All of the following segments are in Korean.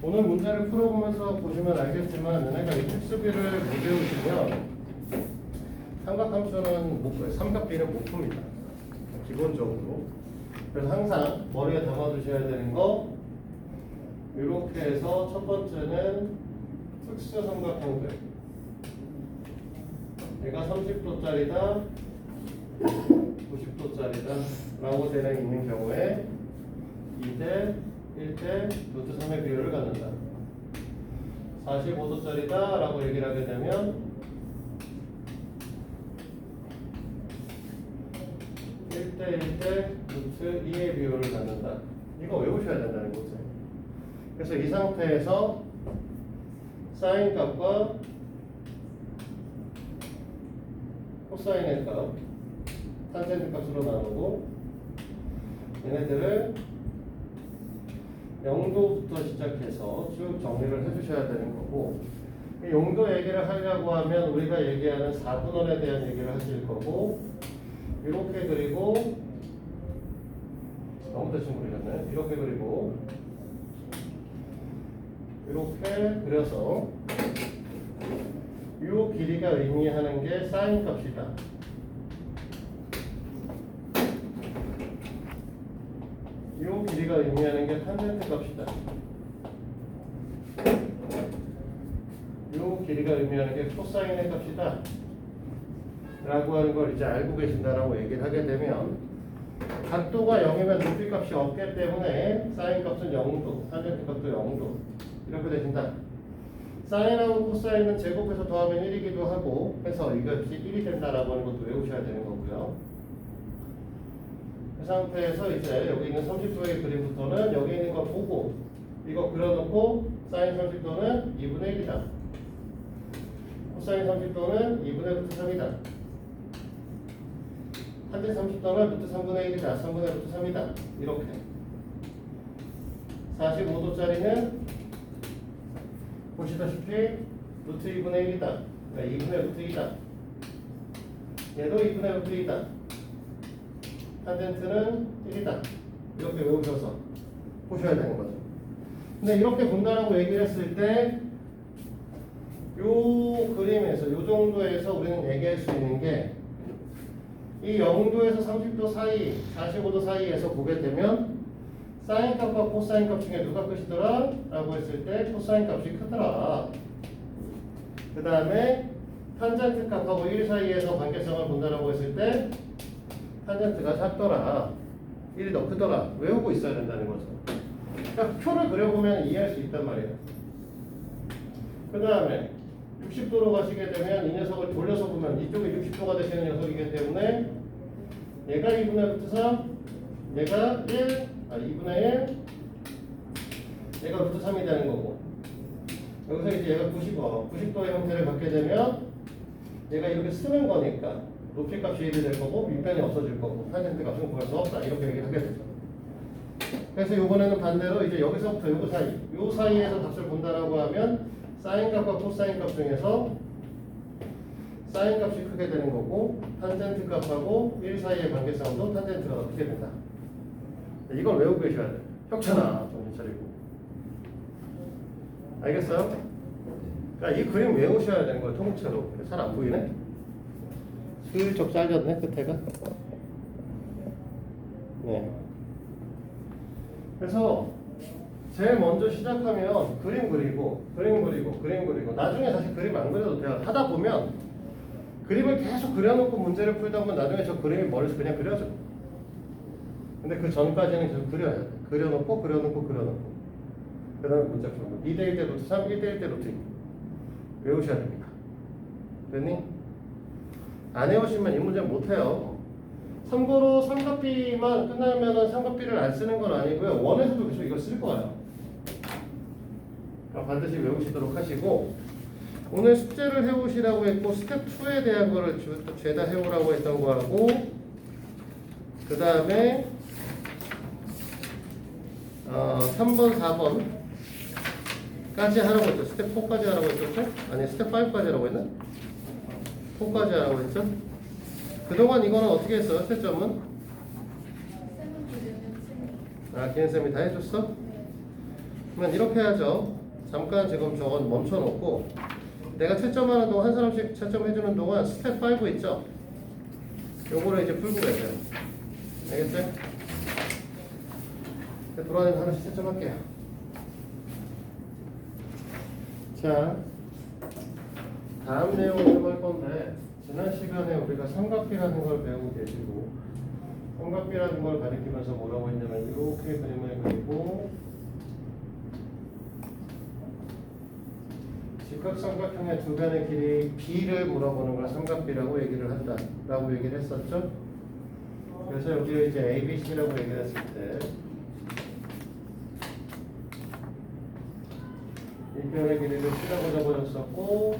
오늘 문제를 풀어보면서 보시면 알겠지만 얘네가 이 특수비를 못 외우시면 삼각함수는 못 푸요. 삼각비는 못 풉니다. 기본적으로. 그래서 항상 머리에 담아두셔야 되는 거 이렇게 해서 첫 번째는 특수삼각형들. 얘가 30도짜리다 90도짜리다 라고 되어 있는 경우에 2대 1대 루트 3의 비율을 갖는다. 45도짜리다 라고 얘기를 하게 되면 1대 1대 루트 2의 비율을 갖는다. 이거 외우셔야 된다는 거죠. 그래서 이 상태에서 사인 값과 코사인의 값, 탄젠트 값으로 나누고 얘네들을 0도부터 시작해서 쭉 정리를 해주셔야 되는 거고, 용도 얘기를 하려고 하면 우리가 얘기하는 4분원에 대한 얘기를 하실 거고, 이렇게 그리고 너무 대충 그리셨네. 이렇게 그리고 이렇게 그려서 이 길이가 의미하는 게 사인 값이다. 이 길이가 의미하는 게 탄젠트 값이다. 이 길이가 의미하는 게 코사인의 값이다. 라고 하는 걸 이제 알고 계신다라고 얘기를 하게 되면 각도가 0이면 높이 값이 없기 때문에 사인 값은 0도, 탄젠트 값도 0도 이렇게 되신다. 사인하고 코사인은 제곱해서 더하면 1이기도 하고 해서 이것이 1이 된다라고 하는 것도 외우셔야 되는 거고요. 그 상태에서 이제 여기 있는 30도의 그림부터는 여기 있는 거 보고 이거 그려놓고 사인 30도는 2분의 1이다. 코사인 30도는 2분의 루트 3이다. 탄젠 30도는 루트 3분의 1이다. 3분의 루트 3이다. 이렇게 45도짜리는 보시다시피 루트 2분의 1이다. 그러니까 2분의 루트 2다. 얘도 2분의 루트 2다. 탄젠트는 1이다. 이렇게 외우셔서 보셔야 되는 거죠. 근데 이렇게 본다라고 얘기를 했을 때 요 그림에서 요 정도에서 우리는 얘기할 수 있는 게 이 0도에서 30도 사이, 45도 사이에서 보게 되면 사인 값과 코사인 값 중에 누가 크시더라? 라고 했을 때 코사인 값이 크더라. 그 다음에 탄젠트 값하고 1 사이에서 관계성을 본다라고 했을 때 탄젠트가 작더라. 1이 더 크더라. 외우고 있어야 된다는 거죠. 그러니까 표를 그려보면 이해할 수 있단 말이에요. 그 다음에 60도로 가시게 되면 이 녀석을 돌려서 보면 이쪽이 60도가 되시는 녀석이기 때문에 얘가 2분의 루트 3, 얘가 2분의 1, 얘가 루트 3이 되는 거고, 여기서 이제 얘가 90도의 형태를 갖게 되면 얘가 이렇게 쓰는 거니까 높이 값이 1이 될 거고 밑변이 없어질 거고 탄젠트 값은 구할 수 없다. 이렇게 얘기를 하게 되죠. 그래서 이번에는 반대로 이제 여기서부터 요 사이에서 값을 본다라고 하면 사인 값과 코사인 값 중에서 사인 값이 크게 되는 거고 탄젠트 값하고 1 사이의 관계성도 탄젠트가 더 크게 된다. 이걸 외우고 계셔야 돼요. 혁찬아 정신 차리고. 알겠어요? 그러니까 이 그림 외우셔야 되는 거예요. 통째로. 잘 안 보이네? 슬쩍 잘렸네 끝에가. 네. 그래서 제일 먼저 시작하면 그림 그리고 나중에 다시 그림 안 그려도 돼요. 하다 보면 그림을 계속 그려놓고 문제를 풀다 보면 나중에 저 그림이 머릿속에 그냥 그려져. 근데 그 전까지는 계속 그려야 돼. 그려놓고 그 다음에 문제 풀고 2대 1대 루트 3, 1대 1대 루트 2 외우셔야 됩니다. 됐니? 안 외우시면 이 문제 못해요. 참고로 삼각비만 끝나면 삼각비를 안 쓰는 건 아니고요. 원에서도 계속 이걸 쓸 거예요. 그러니까 반드시 외우시도록 하시고, 오늘 숙제를 해오시라고 했고 스텝 2에 대한 거를 죄다 해오라고 했던 거하고, 그 다음에 3번, 4번 까지 하라고 했죠. 스텝 4까지 하라고 했었죠? 아니 스텝 5까지 하라고 했나? 4까지 하라고 했죠? 그동안 이거는 어떻게 했어요? 채점은? 기현쌤이 다 해줬어? 그러면 이렇게 해야죠. 잠깐 지금 저건 멈춰놓고 내가 채점하는 동안 한 사람씩 채점해주는 동안 스텝 5 있죠? 요거를 이제 풀고 계세요. 알겠지? 돌아다니면서 하나씩 채점할게요. 자, 다음 내용을 좀 할 건데 지난 시간에 우리가 삼각비라는 걸 배우고 계시고 삼각비라는 걸 가리키면서 뭐라고 했냐면 이렇게 그림을 그리고 직각삼각형의 두 변의 길이 b를 물어보는 걸 삼각비라고 얘기를 한다 라고 얘기를 했었죠. 그래서 여기에 이제 ABC라고 얘기를 했을 때 이 변의 길이를 C라고 적어줬었고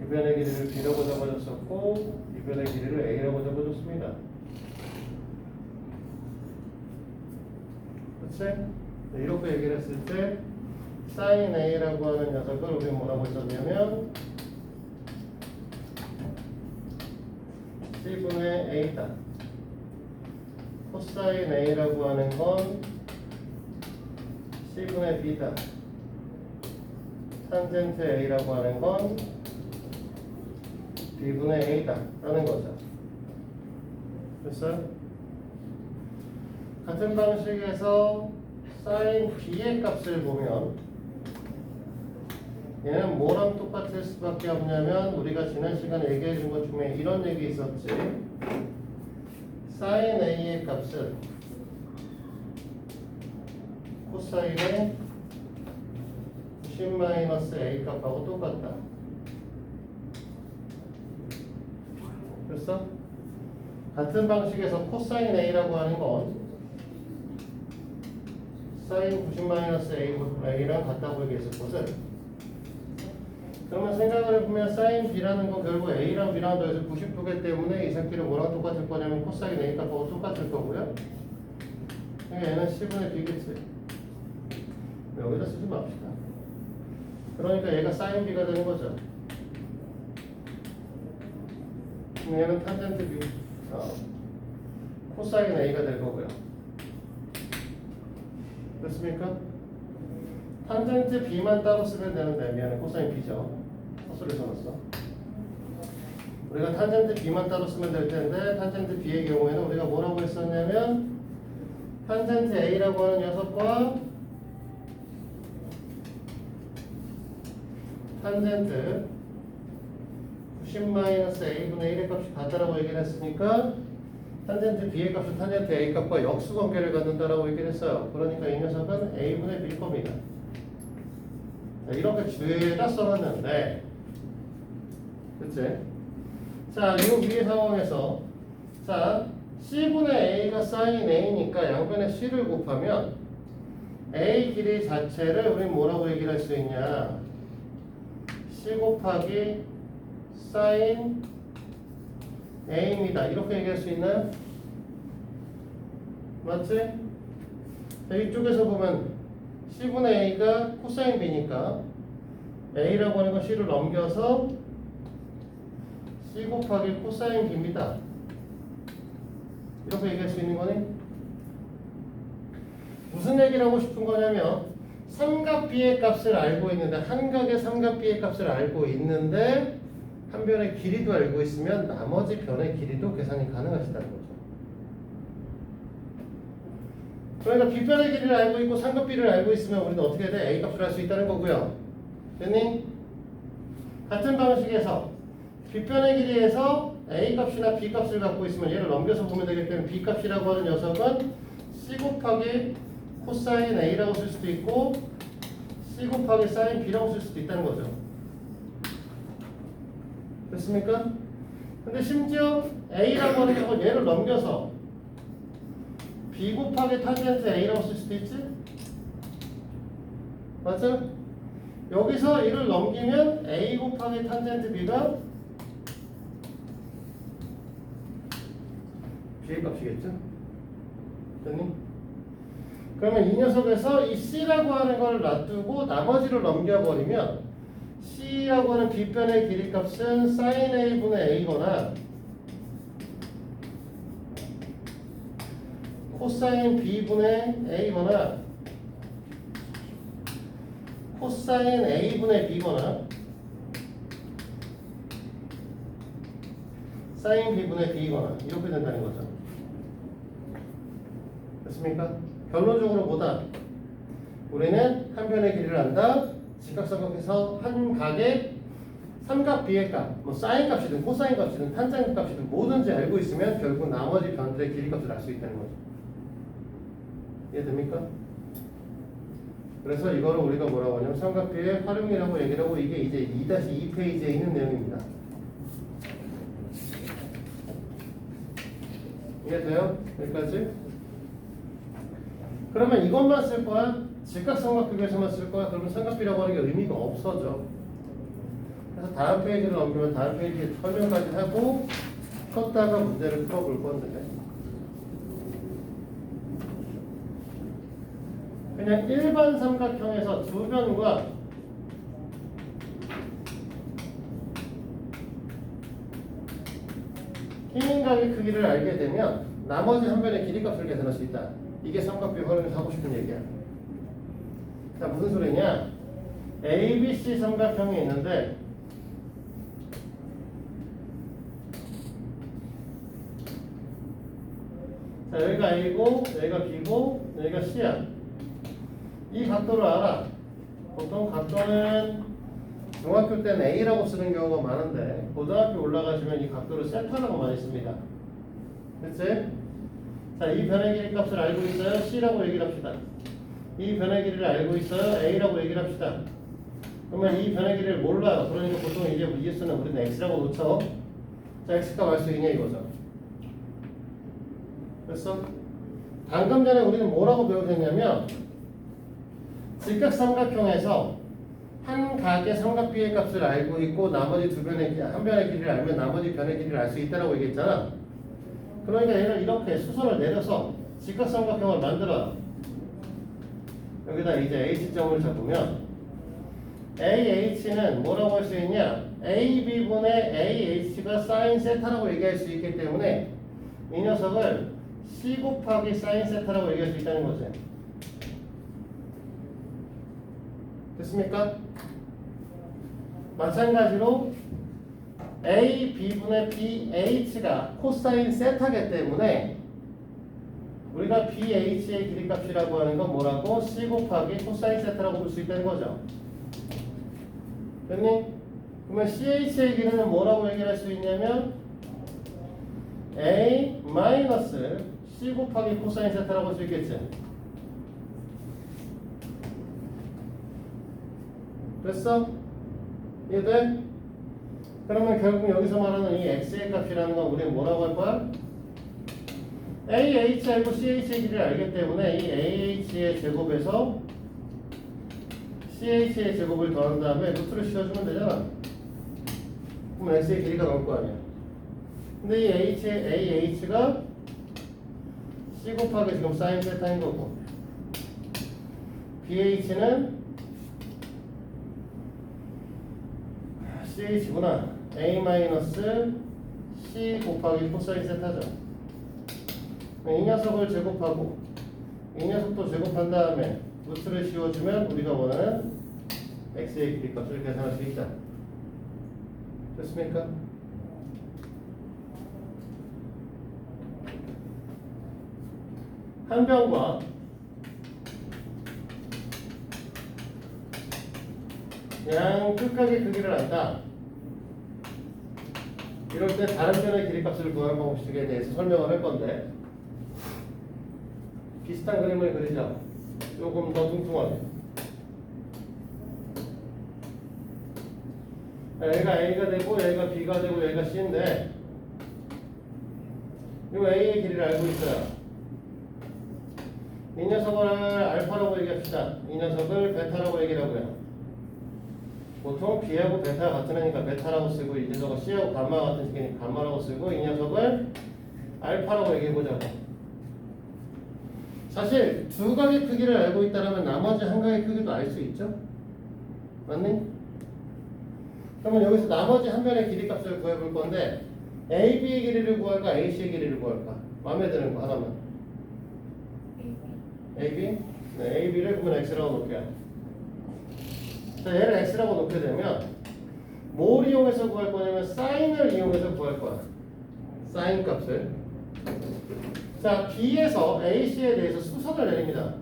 이 변의 길이를 B라고 적어줬었고 이 변의 길이를 A라고 적어줬습니다. 그치? 이렇게 얘기를 했을 때 sin A라고 하는 녀석을 우리 뭐라고 썼냐면 C분의 A다. 코사인 A라고 하는 건 C분의 B다. 탄젠트 A라고 하는 건 B분의 A다 라는 거죠. 됐어요? 같은 방식에서 sin B의 값을 보면 얘는 뭐랑 똑같을 수밖에 없냐면 우리가 지난 시간에 얘기해 준 것 중에 이런 얘기 있었지. sin A의 값은 코사인의 90-A 값하고 똑같다. 됐어? 같은 방식에서 코사인 A라고 하는 건 사인 90-A랑 같다고 얘기했을 것은 그러면 생각을 해보면 사인 B라는 건 결국 A랑 B랑 더해서 92개 때문에 이 새끼는 뭐랑 똑같을 거냐면 코사인 A 값하고 똑같을 거고요. 그러니까 얘는 C분의 B겠지. 여기다 쓰지 맙시다. 그러니까 얘가 사인 B가 되는 거죠. 얘는 탄젠트 B, 코사인 A가 될 거고요. 됐습니까? 탄젠트 B만 따로 쓰면 되는데 미안해 코사인 B죠. 헛소리 써놨어. 우리가 탄젠트 B만 따로 쓰면 될 텐데 탄젠트 B의 경우에는 우리가 뭐라고 했었냐면 탄젠트 A라고 하는 녀석과 탄젠트 90-A분의 1의 값이 같다라고 얘기를 했으니까 탄젠트 B의 값은 탄젠트 A 값과 역수관계를 갖는다라고 얘기를 했어요. 그러니까 이 녀석은 A분의 B일 겁니다. 자, 이렇게 주에다 써놨는데 그치? 자, 이 위의 상황에서 자 C분의 A가 sin A니까 양변에 C를 곱하면 A 길이 자체를 우리 뭐라고 얘기를 할 수 있냐? C 곱하기 sin A입니다. 이렇게 얘기할 수 있나요? 맞지? 자, 이쪽에서 보면 C분의 A가 코사인 B니까 A라고 하는 건 C를 넘겨서 C 곱하기 코사인 B입니다. 이렇게 얘기할 수 있는 거니? 무슨 얘기를 하고 싶은 거냐면 삼각비의 값을 알고 있는데 한각의 삼각비의 값을 알고 있는데 한 변의 길이도 알고 있으면 나머지 변의 길이도 계산이 가능하시다는 거죠. 그러니까 B변의 길이를 알고 있고 삼각비를 알고 있으면 우리는 어떻게 돼? A 값을 알 수 있다는 거고요. 됐니? 같은 방식에서 B변의 길이에서 A 값이나 B 값을 갖고 있으면 얘를 넘겨서 보면 되기 때문에 B 값이라고 하는 녀석은 C 곱하기 코사인 A라고 쓸 수도 있고 C 곱하기 사인 B라고 쓸 수도 있다는 거죠. 됐습니까? 근데 심지어 A라고 하는 건 얘를 넘겨서 B 곱하기 탄젠트 A라고 쓸 수도 있지? 맞죠? 여기서 이를 넘기면 A 곱하기 탄젠트 B가 B의 값이겠죠? 됐니? 그러면 이 녀석에서 이 C라고 하는 걸 놔두고 나머지를 넘겨버리면 C라고 하는 B변의 길이 값은 sin A분의 A거나 코사인 B분의 A거나 코사인 A분의 B거나 사인 B분의 B거나 이렇게 된다는 거죠. 됐습니까? 결론적으로 뭐다? 우리는 한 변의 길이를 안다. 직각삼각에서 한 각의 삼각 B의 값, 뭐 사인 값이든 코사인 값이든 탄젠트 값이든 뭐든지 알고 있으면 결국 나머지 변들의 길이 값을 알 수 있다는 거죠. 이해됩니까? 그래서 이거를 우리가 뭐라고 하냐면 삼각비의 활용이라고 얘기를 하고 이게 이제 2-2페이지에 있는 내용입니다. 이해돼요? 여기까지? 그러면 이것만 쓸 거야? 직각삼각비에서만 쓸 거야? 그러면 삼각비라고 하는 게 의미가 없어져. 그래서 다음 페이지를 넘기면 다음 페이지에 설명까지 하고 쳤다가 문제를 풀어볼 건데 그냥 일반 삼각형에서 두 변과 흰각의 크기를 알게 되면 나머지 한 변의 길이값을 계산할 수 있다. 이게 삼각비 활용에서 하고 싶은 얘기야. 자, 무슨 소리냐? ABC 삼각형이 있는데 자, 여기가 A고 여기가 B고 여기가 C야. 이 각도를 알아. 보통 각도는 중학교 때는 A라고 쓰는 경우가 많은데 고등학교 올라가시면 이 각도를 세타라고 많이 씁니다. 그치? 자, 이 변의 길이 값을 알고 있어요. C라고 얘기를 합시다. 이 변의 길이를 알고 있어요. A라고 얘기를 합시다. 그러면 이 변의 길이를 몰라요. 그러니까 보통 이제 ES는 우리는 X라고 놓쳐. 자, X값 알 수 있냐 이거죠. 됐어? 방금 전에 우리는 뭐라고 배우셨냐면 직각삼각형에서 한 각의 삼각비의 값을 알고 있고 나머지 두 변의 한 변의 길이를 알면 나머지 변의 길이를 알 수 있다고 얘기했잖아. 그러니까 얘를 이렇게 수선을 내려서 직각삼각형을 만들어요. 여기다 이제 H점을 잡으면 AH는 뭐라고 할 수 있냐? AB분의 AH가 사인 세타라고 얘기할 수 있기 때문에 이 녀석을 C 곱하기 사인 세타라고 얘기할 수 있다는 거지. 됐습니까? 마찬가지로 A, B분의 B, H가 코사인 세타기 때문에 우리가 BH의 길이값이라고 하는 건 뭐라고? C 곱하기 코사인 세타라고 볼 수 있다는 거죠. 됐니? 그러면 CH의 길이는 뭐라고 얘기할 수 있냐면 A 마이너스 C 곱하기 코사인 세타라고 할 수 있겠지. 됐어? 이해돼? 그러면 결국 여기서 말하는 이 x의 값이라는 건 우리는 뭐라고 할 거야? AH 알고 CH의 길이를 알기 때문에 이 AH의 제곱에서 CH의 제곱을 더한 다음에 루트를 씌워주면 되잖아. 그럼 x의 길이가 나올 거 아니야. 근데 이 AH가 C 곱하기 지금 사인 세타인 거고 BH는 CH구나. A 마이너스 C 곱하기 코사인 세타죠. 이 녀석을 제곱하고 이 녀석도 제곱한 다음에 루트를 씌워주면 우리가 원하는 x의 길이값을 계산할 수 있다. 됐습니까? 한 변과 양 끝각의 크기를 안다. 이럴 때 다른 변의 길이값을 구하는 방식에 대해서 설명을 할 건데 비슷한 그림을 그리자. 조금 더 뚱뚱하게. 여기가 A가 되고 여기가 B가 되고 여기가 C인데 이 A의 길이를 알고 있어요. 이 녀석을 알파라고 얘기합시다. 이 녀석을 베타라고 얘기를 하고요. 보통 B하고 베타가 같은 애니까 베타라고 쓰고 이 녀석을 C하고 감마 같은 식이니까 감마라고 쓰고 이 녀석을 알파라고 얘기해보자고. 사실 두 각의 크기를 알고 있다면 나머지 한 각의 크기도 알 수 있죠? 맞니? 그러면 여기서 나머지 한 변의 길이값을 구해볼 건데 AB의 길이를 구할까? AC의 길이를 구할까? 마음에 드는 거 하나만. AB? 네, AB를 그러면 X라고 놓을게요. 자, 얘를 x라고 놓게 되면 뭘 이용해서 구할 거냐면 사인을 이용해서 구할 거야. 사인 값을. 자, B에서 AC에 대해서 수선을 내립니다.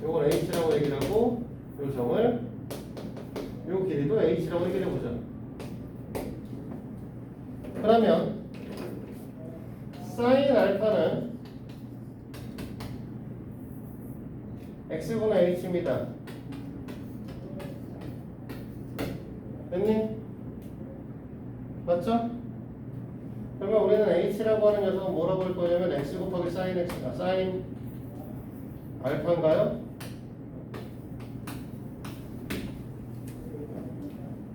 요걸 H라고 얘기를 하고 요 점을 요 길이도 H라고 얘기를 해보자. 그러면 사인 알파는 X분의 H입니다. 됐니? 맞죠? 그러면 우리는 H라고 하는 녀석은 뭐라고 할 거냐면 X 곱하기 사인 X, 사인 알파인가요?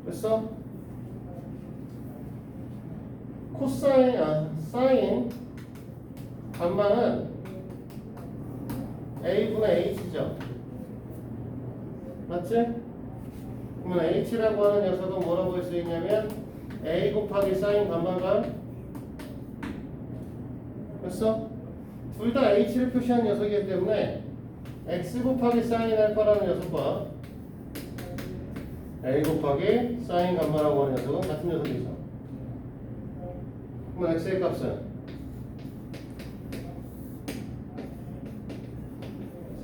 됐어? 코사인, 사인 감마는 A분의 H죠. 맞지? 그러면 H라고 하는 녀석은 뭐라고 할 수 있냐면 A 곱하기 사인 감마가 됐어? 둘 다 H를 표시한 녀석이기 때문에 X 곱하기 사인 알파라는 녀석과 A 곱하기 사인 감마라고 하는 녀석은 같은 녀석이죠. 그러면 X의 값은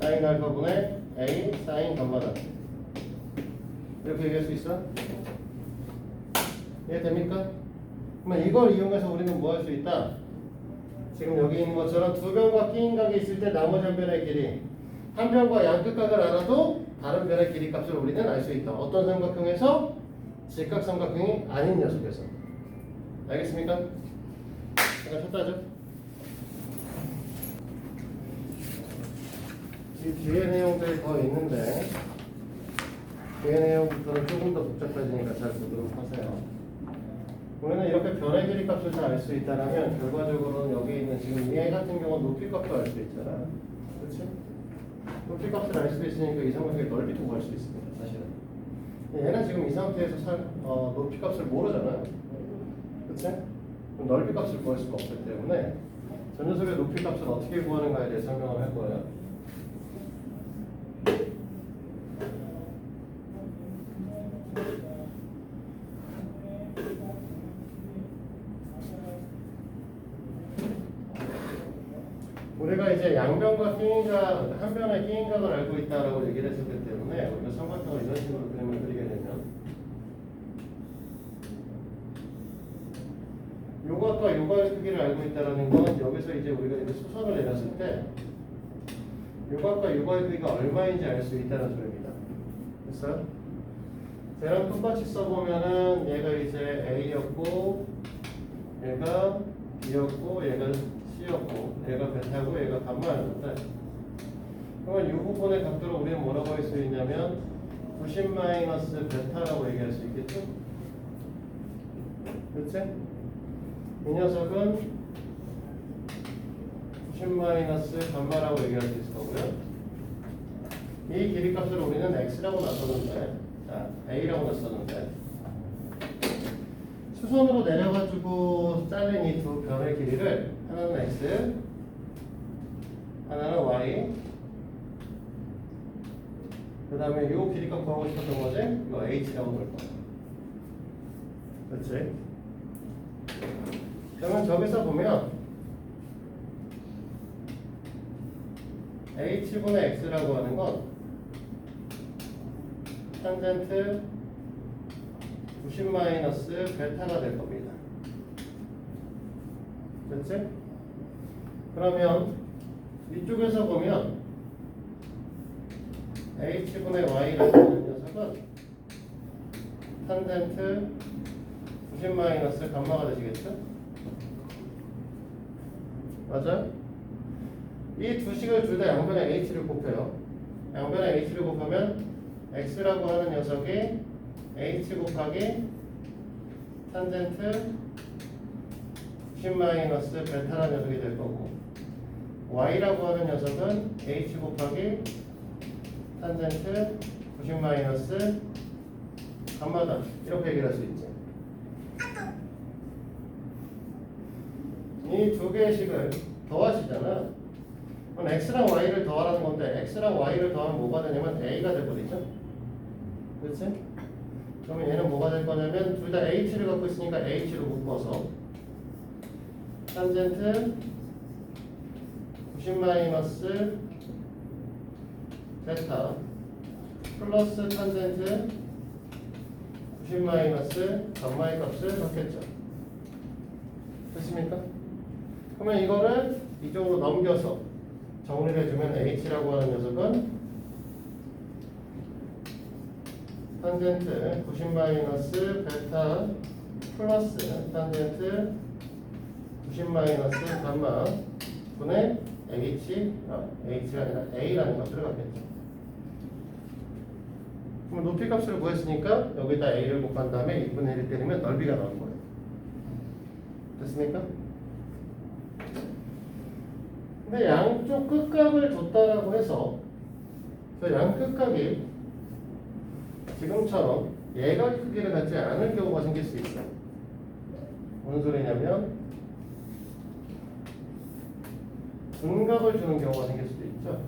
사인 알파분의 A 사인 감마다. 이렇게 얘기할 수 있어? 이해됩니까? 그러면 이걸 이용해서 우리는 뭐 할 수 있다? 지금 여기 있는 것처럼 두 변과 끼인 각이 있을 때 나머지 한 변의 길이, 한 변과 양끝각을 알아도 다른 변의 길이 값을 우리는 알 수 있다. 어떤 삼각형에서? 직각삼각형이 아닌 녀석에서. 알겠습니까? 잠깐 쉬었다 하죠. 이 뒤에 내용들이 더 있는데 뒤에 내용부터는 조금 더 복잡해지니까 잘 보도록 하세요. 우리는 이렇게 변의 길이 값을 다 알 수 있다면 결과적으로는 여기 있는 지금 얘 같은 경우는 높이 값도 알 수 있잖아. 그렇지? 높이 값을 알 수 있으니까 이 삼각형의 넓이도 구할 수 있습니다. 사실은. 얘는 지금 이 상태에서 높이 값을 모르잖아요. 그렇지? 그럼 넓이 값을 구할 수가 없기 때문에 전 녀석의 높이 값을 어떻게 구하는가에 대해 설명을 할 거예요. 우리가 이제 양변과 끼인각, 한 변의 끼인각을 알고 있다라고 얘기를 했었기 때문에 우리가 삼각형을 이런 식으로 그림을 그리게 되면 요것과 요거의 크기를 알고 있다라는 건 여기서 이제 우리가 이제 수선을 내렸을 때 요것과 요거의 크기가 얼마인지 알 수 있다는 소리입니다. 됐어요? 쟤랑 똑같이 써보면은 얘가 이제 A였고 얘가 B였고 얘가 C였고 얘가 베타고 얘가 감마였는데 그러면 이 부분의 각도를 우리는 뭐라고 할 수 있냐면 90 마이너스 베타라고 얘기할 수 있겠죠? 그렇지? 이 녀석은 90 마이너스 감마라고 얘기할 수 있을 거고요. 이 길이 값을 우리는 X라고 놨었는데 A라고 놨었는데 수선으로 내려가지고 잘린 이 두 변의 길이를 하나는 X 하나는 Y 그 다음에 요 길이값 구하고 싶었던 거지? 이거 H라고 넣을 거야. 그렇지? 그러면 저기서 보면 H분의 X라고 하는 건 탄젠트 90 마이너스 베타가 될 겁니다. 그렇지? 그러면 이쪽에서 보면 H분의 Y라고 하는 녀석은 탄젠트 90 마이너스 감마가 되시겠죠? 맞아? 이 두 식을 둘 다 양변에 H를 곱해요. 양변에 H를 곱하면 X라고 하는 녀석이 H 곱하기 탄젠트 90 마이너스 베타라는 녀석이 될 거고 Y라고 하는 녀석은 H 곱하기 탄젠트 90 마이너스 감마다 이렇게 얘기할 수 있지. 이 두 개의 식을 더하시잖아. 그럼 x랑 y를 더하라는 건데 x랑 y를 더하면 뭐가 되냐면 a가 돼버리죠. 그렇지? 그러면 얘는 뭐가 될 거냐면 둘 다 h를 갖고 있으니까 h로 묶어서 탄젠트 90 마이너스 베타 플러스 탄젠트 90 마이너스 감마의 값을 받겠죠. 됐습니까? 그러면 이거를 이쪽으로 넘겨서 정리를 해주면 h라고 하는 녀석은 탄젠트 90 마이너스 베타 플러스 탄젠트 90 마이너스 감마 분의 h가 아니라 a라는 값을 갖겠죠. 그럼 높이 값을 구했으니까 여기다 a를 곱한 다음에 2분의 1을 때리면 넓이가 나온 거예요. 됐습니까? 근데 양쪽 끝각을 줬다라고 해서 그 양 끝각이 지금처럼 예각 크기를 갖지 않을 경우가 생길 수 있어요. 무슨 소리냐면 분각을 주는 경우가 생길 수도 있죠.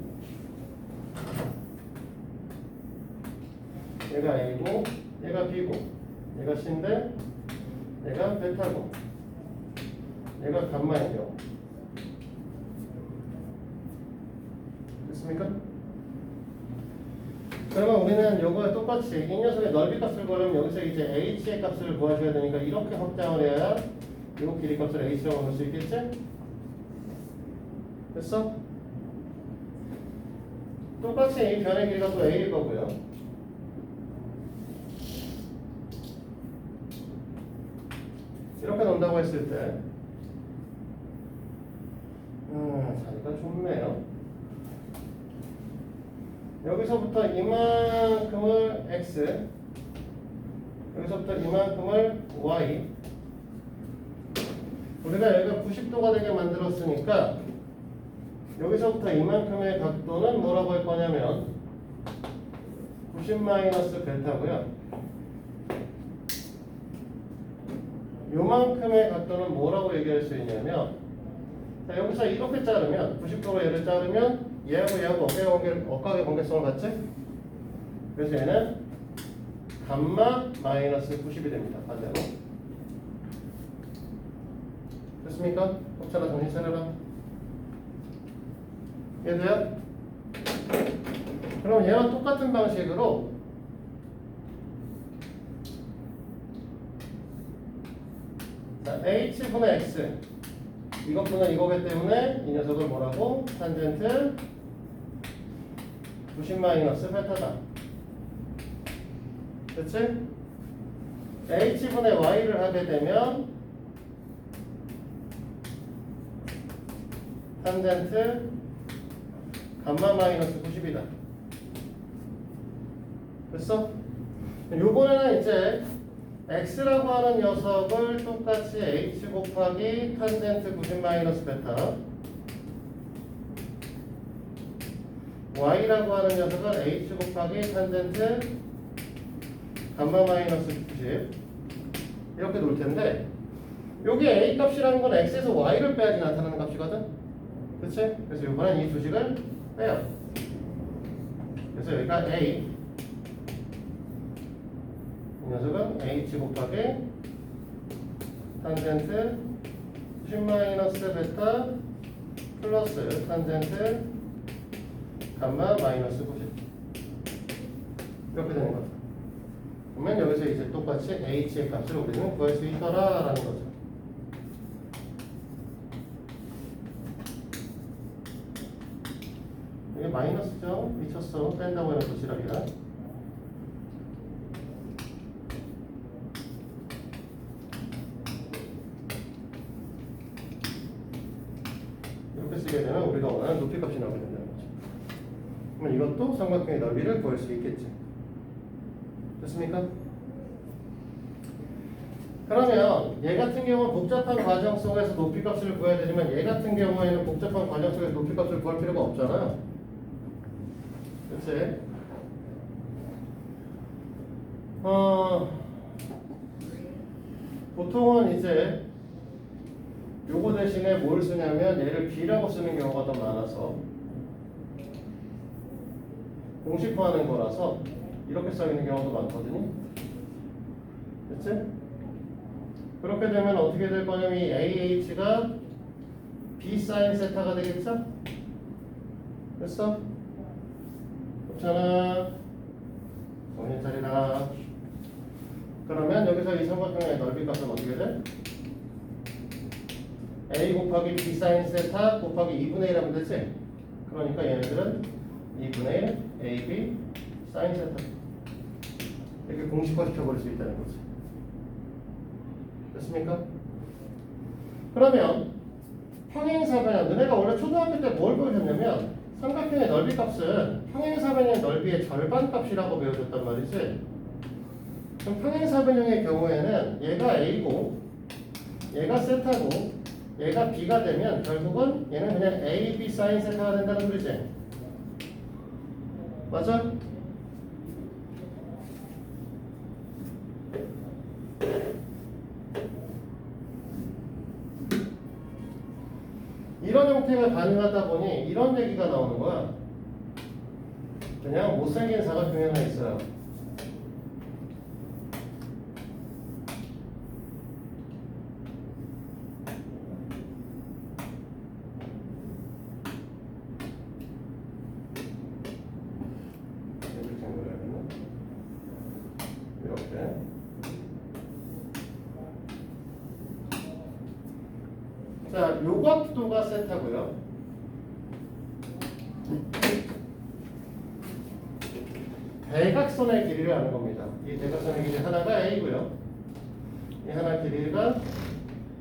얘가 A고 얘가 B고 얘가 C인데 얘가 베타고 얘가 감마인 경우. 됐습니까? 그러면 우리는 요거에 똑같이 이 녀석의 넓이 값을 구하려면 여기서 이제 h의 값을 구하셔야 되니까 이렇게 확장을 해야 요 길이 값을 h라고 넣을 수 있겠지? 됐어? 똑같이 이 변의 길이가 또 a일 거고요. 이렇게 놓는다고 했을 때 자리가 좁네요. 여기서부터 이만큼을 x, 여기서부터 이만큼을 y. 우리가 여기가 90도가 되게 만들었으니까 여기서부터 이만큼의 각도는 뭐라고 할 거냐면 90 마이너스 베타고요. 요만큼의 각도는 뭐라고 얘기할 수 있냐면, 자, 여기서 이렇게 자르면 90도로 얘를 자르면 얘하고 억각의 관계성을 갖지? 그래서 얘는 감마 마이너스 90이 됩니다. 반대로. 됐습니까? 옥차나 정신 차려라. 이해돼요? 그럼 얘와 똑같은 방식으로 자, h분의 x 이것분은 이거기 때문에 이 녀석을 뭐라고? 탄젠트 90 마이너스 베타다. 그치? h분의 y를 하게 되면 탄젠트 감마 마이너스 90이다. 됐어? 요번에는 이제 x라고 하는 녀석을 똑같이 h 곱하기 탄젠트 90 마이너스 베타, y라고 하는 녀석은 h 곱하기 탄젠트 감마 마이너스 90 이렇게 놓을 텐데, 여기 a 값이라는 건 x에서 y를 빼야지 나타나는 값이거든. 그치? 그래서 이번엔 이 두식을 빼요. 그래서 여기가 a, 이 녀석은 h 곱하기 탄젠트 90 마이너스 베타 플러스 탄젠트 감마 마이너스 90 이렇게 되는 거죠. 그러면 여기서 이제 똑같이 h의 값을 우리는 구할 수 있더라 라는 거죠. 이게 마이너스죠? 미쳤어. 뺀다고 해놓고 지랄이야. 이렇게 쓰게 되면 우리가 원하는 높이 값이 나오게 된다는 거죠. 그러면 이것도 삼각형의 넓이를 구할 수 있겠지. 됐습니까? 그러면 얘 같은 경우는 복잡한 과정 속에서 높이 값을 구해야 되지만 얘 같은 경우에는 복잡한 과정 속에서 높이 값을 구할 필요가 없잖아요. 그치? 보통은 이제 요거 대신에 뭘 쓰냐면 얘를 b라고 쓰는 경우가 더 많아서 공식화하는 거라서 이렇게 써 있는 경우도 많거든요. 그치? 그렇게 되면 어떻게 될 거냐면 이 AH가 B 사인 세타가 되겠죠? 됐어? 그렇잖아. 정신 차리라. 그러면 여기서 이 삼각형의 넓이 값은 어떻게 돼? A 곱하기 B 사인 세타 곱하기 2분의 1하면 되지? 그러니까 얘네들은 2분의 1 AB 사인 세타 이렇게 공식화 시켜버릴 수 있다는 거지. 됐습니까? 그러면 평행사변형, 너네가 원래 초등학교 때 뭘 배우셨냐면 삼각형의 넓이 값은 평행사변형 넓이의 절반 값이라고 배워줬단 말이지. 그럼 평행사변형의 경우에는 얘가 A고 얘가 세타고 얘가 B가 되면 결국은 얘는 그냥 AB 사인 세타가 된다는 소리지. 맞아? 이런 형태가 가능하다 보니 이런 얘기가 나오는 거야. 그냥 못생긴 사각형이 하나 있어요. 이렇게. 자, 요 각도가 세타고요. 대각선의 길이를 아는 겁니다. 이 대각선의 길이 하나가 A고요. 이 하나 길이가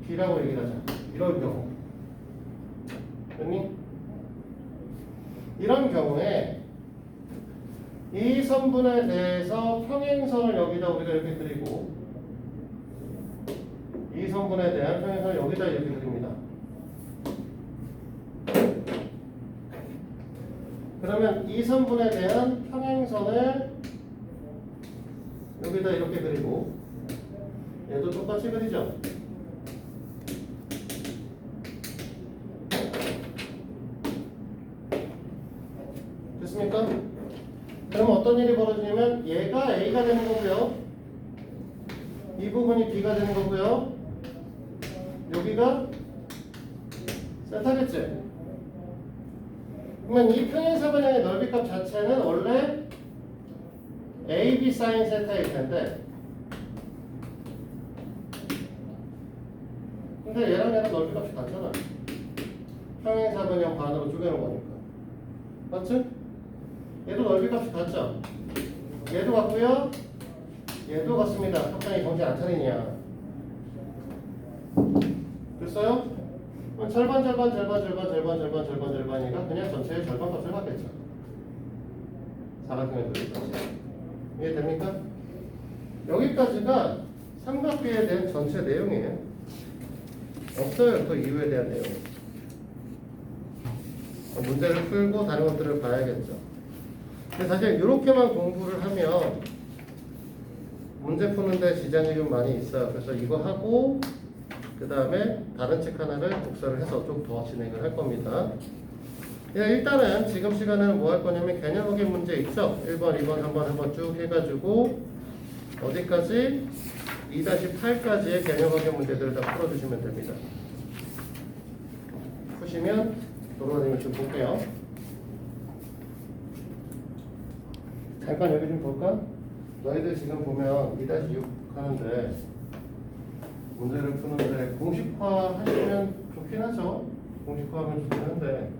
B라고 얘기를 하자. 이런 경우. 됐니? 이런 경우에 이 선분에 대해서 평행선을 여기다 우리가 이렇게 그리고 이 선분에 대한 평행선을 여기다 이렇게 그립니다. 그러면 이 선분에 대한 평행선을 여기다 이렇게 그리고 얘도 똑같이 그리죠. 됐습니까? 그럼 어떤 일이 벌어지냐면 얘가 A가 되는 거고요. 이 부분이 B가 되는 거고요. 여기가 세타겠지? 그러면 이 평행사변형의 넓이값 자체는 원래 AB 사인 세타일 텐데 근데 얘랑 얘랑 넓이값이 같잖아. 평행사변형 반으로 쪼개는 거니까. 맞지? 얘도 넓이값이 같죠? 얘도 같고요. 얘도 같습니다. 합당히 정신 안 차리냐. 됐어요? 절반이니까 그냥 전체의 절반 값을 받겠죠. 사각형의 넓이값이. 이해됩니까? 여기까지가 삼각비에 대한 전체 내용이에요. 없어요. 그 이유에 대한 내용. 문제를 풀고 다른 것들을 봐야겠죠. 근데 사실 이렇게만 공부를 하면 문제 푸는데 지장이 좀 많이 있어요. 그래서 이거 하고 그 다음에 다른 책 하나를 독서를 해서 좀 더 진행을 할 겁니다. 일단은 지금 시간에는 뭐 할 거냐면 개념 확인 문제 있죠? 1번, 2번, 한번 쭉 해가지고 어디까지? 2-8까지의 개념 확인 문제들을 다 풀어주시면 됩니다. 푸시면 도로님을 좀 볼게요. 잠깐 여기 좀 볼까? 너희들 지금 보면 2-6 하는데 문제를 푸는데 공식화 하시면 좋긴 하죠. 공식화하면 좋긴 한데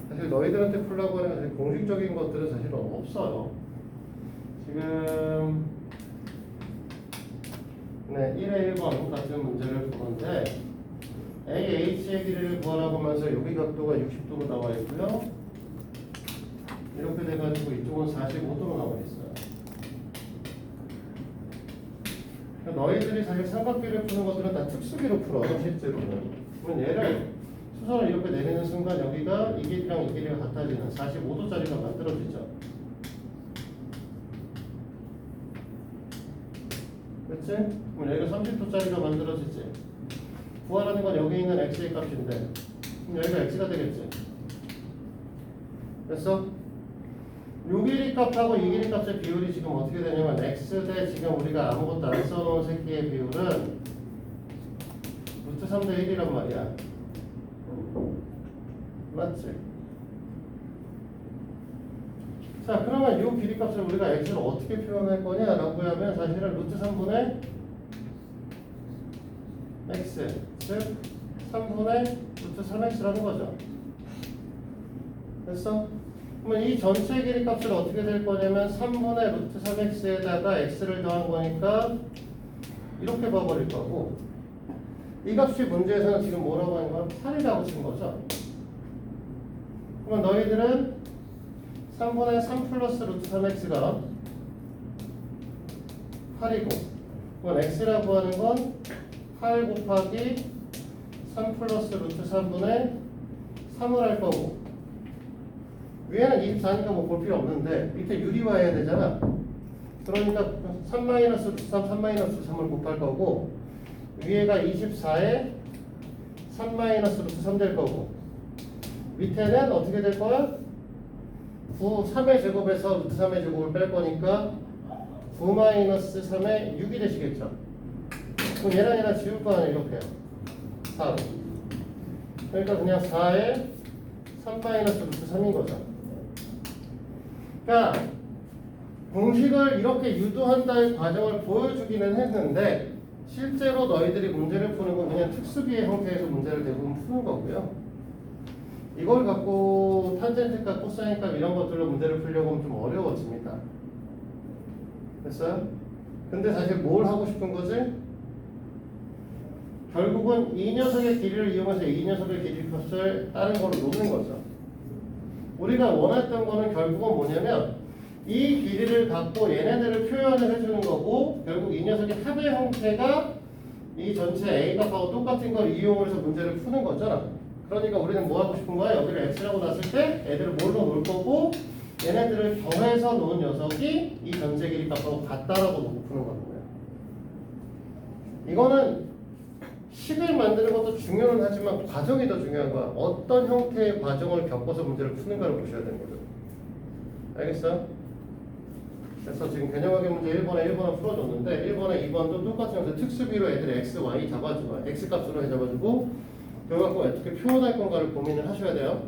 사실 너희들한테 풀라고 하는 사실 공식적인 것들은 사실 없어요. 지금 1의 1번 같은 문제를 보는데 AH의 길이를 구하라고 하면서 여기 각도가 60도로 나와 있고요. 이렇게 돼가지고 이쪽은 45도로 나와 있어요. 너희들이 사실 삼각비를 푸는 것들은 다 특수비로 풀어요, 실제로는. 그러면 얘를 수선을 이렇게 내리는 순간 여기가 이 길이랑 이 길이가 같아지는 45도짜리가 만들어지죠. 그렇지? 그럼 여기가 30도짜리가 만들어지지. 구하라는 건 여기 있는 x의 값인데 그럼 여기가 x가 되겠지. 됐어? 요 길이 값하고 이 길이 값의 비율이 지금 어떻게 되냐면 x 대 지금 우리가 아무것도 안 써놓은 새끼의 비율은 루트 3대 1이란 말이야. 맞지? 자, 그러면 이 길이 값을 우리가 x를 어떻게 표현할 거냐라고 하면 사실은 루트 3분의 x, 즉 3분의 루트 3x라는 거죠. 됐어? 그러면 이 전체 길이 값을 어떻게 될 거냐면 3분의 루트 3x에다가 x를 더한 거니까 이렇게 봐버릴 거고, 이 값이 문제에서는 지금 뭐라고 하는 거야? 8이라고 친 거죠. 그러면 너희들은 3분의 3 플러스 루트 3x가 8이고, 그건 x라고 하는 건 8 곱하기 3 플러스 루트 3분의 3을 할 거고, 위에는 24니까 뭐 볼 필요 없는데 밑에 유리화해야 되잖아. 그러니까 3 마이너스 루트 3, 3 마이너스 3을 곱할 거고, 위에가 24에 3 마이너스 루트 3 될 거고, 밑에는 어떻게 될 거야? 9, 3의 제곱에서 루트 3의 제곱을 뺄 거니까 9 마이너스 3의 6이 되시겠죠. 그럼 얘랑 지울 거 아니야, 이렇게요. 4로. 그러니까 그냥 4에 3 마이너스 루트 3인 거죠. 그러니까 공식을 이렇게 유도한다의 과정을 보여주기는 했는데, 실제로 너희들이 문제를 푸는 건 그냥 특수비의 형태에서 문제를 대부분 푸는 거고요. 이걸 갖고 탄젠트값, 코사인값 이런 것들로 문제를 풀려고 하면 좀 어려워집니다. 됐어요? 근데 사실 뭘 하고 싶은 거지? 결국은 이 녀석의 길이를 이용해서 이 녀석의 길이 값을 다른 거로 놓는 거죠. 우리가 원했던 거는 결국은 뭐냐면 이 길이를 갖고 얘네들을 표현을 해주는 거고, 결국 이 녀석의 합의 형태가 이 전체 A 값하고 똑같은 걸 이용해서 문제를 푸는 거잖아. 그러니까 우리는 뭐 하고 싶은 거야? 여기를 x라고 놨을 때 애들을 뭘로 놓을 거고, 얘네들을 더해서 놓은 녀석이 이 전체 길이 값하고 같다라고 놓고 푸는 거거든요. 이거는 식을 만드는 것도 중요는 하지만 과정이 더 중요한 거야. 어떤 형태의 과정을 겪어서 문제를 푸는가를 보셔야 되는 거죠. 알겠어? 그래서 지금 개념학의 문제 1번에 1번을 풀어줬는데 1번에 2번도 똑같은 형태 특수비로 애들 x, y 잡아주고 x 값으로 해 잡아주고 그걸 갖고 어떻게 표현할 건가를 고민을 하셔야 돼요.